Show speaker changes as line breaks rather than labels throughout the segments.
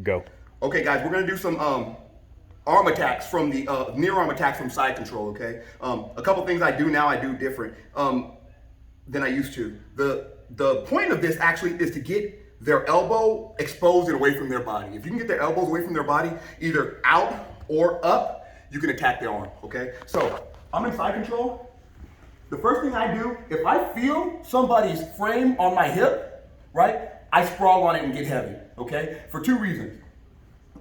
Go.
Okay, guys, we're gonna do some arm attacks from the near arm attacks from side control. Okay, a couple things I do now I do different than I used to. The point of this actually is to get their elbow exposed and away from their body. If you can get their elbows away from their body, either out or up, you can attack their arm. Okay, so I'm in side control. The first thing I do, if I feel somebody's frame on my hip, right, I sprawl on it and get heavy. Okay, for two reasons.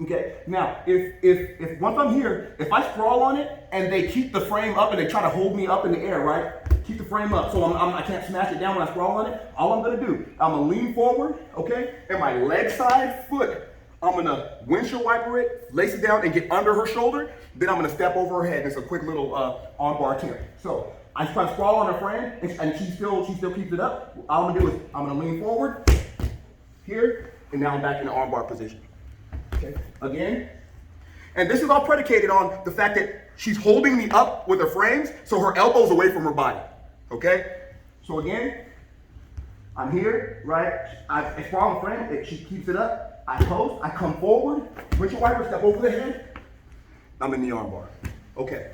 Okay, now if once I'm here, if I sprawl on it and they keep the frame up and they try to hold me up in the air, right? Keep the frame up so I can't smash it down when I sprawl on it. All I'm gonna do, I'm gonna lean forward, okay? And my leg side foot, I'm gonna windshield wiper it, lace it down and get under her shoulder. Then I'm gonna step over her head. It's a quick little arm bar attempt. So I try to sprawl on her frame and she still keeps it up. All I'm gonna do is I'm gonna lean forward here, and now I'm back in the arm bar position. Okay, again. And this is all predicated on the fact that she's holding me up with her frames, so her elbow's away from her body. Okay? So again, I'm here, right? I sprawl on the frame, she keeps it up. I post, I come forward, windshield wiper, step over the head. I'm in the arm bar. Okay.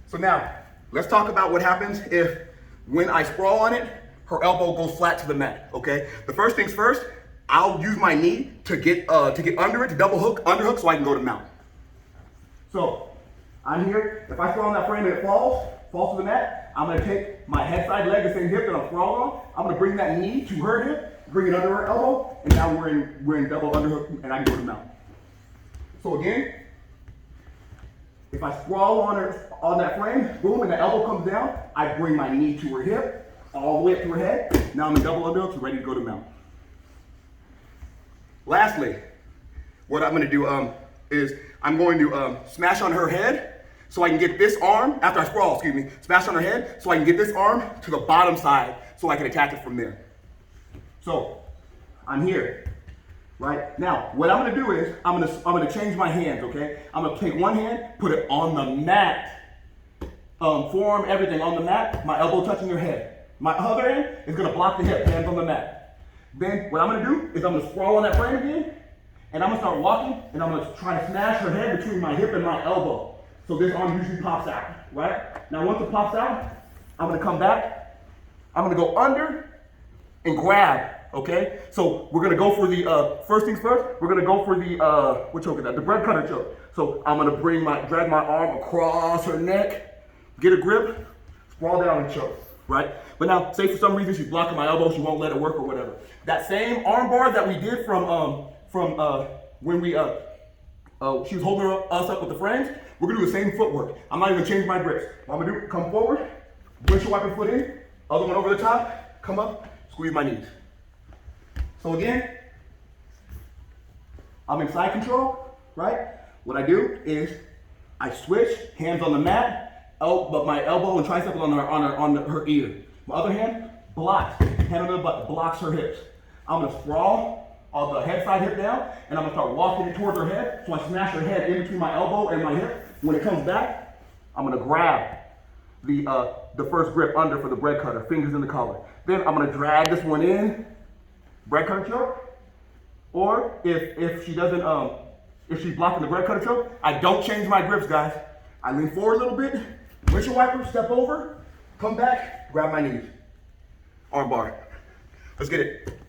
So now, let's talk about what happens if, when I sprawl on it, her elbow goes flat to the mat. Okay? The first things first, I'll use my knee to get under it, to double hook, underhook, so I can go to mount. So I'm here. If I sprawl on that frame and it falls to the mat, I'm gonna take my head side leg, the same hip that I'm sprawled on. I'm gonna bring that knee to her hip, bring it under her elbow, and now we're in double underhook, and I can go to mount. So again, if I sprawl on that frame, boom, and the elbow comes down, I bring my knee to her hip, all the way up to her head. Now I'm in double underhook, so ready to go to mount. Lastly, what I'm going to do is I'm going to smash on her head so I can get this arm, after I sprawl, smash on her head so I can get this arm to the bottom side so I can attack it from there. So I'm here, right? Now, what I'm going to do is I'm going to change my hands, okay? I'm going to take one hand, put it on the mat, forearm, everything on the mat, my elbow touching her head. My other hand is going to block the hip, hands on the mat. Then what I'm gonna do is I'm gonna sprawl on that frame again, and I'm gonna start walking, and I'm gonna try to smash her head between my hip and my elbow. So this arm usually pops out, right? Now once it pops out, I'm gonna come back, I'm gonna go under and grab, okay? So we're gonna go for the, first things first, we're gonna go for the, what choke is that? The bread cutter choke. So I'm gonna drag my arm across her neck, get a grip, sprawl down and choke. Right? But now, say for some reason she's blocking my elbow, she won't let it work or whatever. That same arm bar that we did from when we she was holding us up with the frames, we're gonna do the same footwork. I'm not even gonna change my grips. What I'm gonna do, come forward, windshield wiper foot in, other one over the top, come up, squeeze my knees. So again, I'm in side control, right? What I do is I switch, hands on the mat, but my elbow and tricep on her ear. My other hand blocks, hand on the butt, blocks her hips. I'm gonna sprawl on the head side hip down, and I'm gonna start walking it towards her head. So I smash her head in between my elbow and my hip. When it comes back, I'm gonna grab the first grip under for the bread cutter, fingers in the collar. Then I'm gonna drag this one in, bread cutter choke. Or if she doesn't, if she's blocking the bread cutter choke, I don't change my grips, guys. I lean forward a little bit, windshield wiper, step over, come back, grab my knees. Arm bar. Let's get it.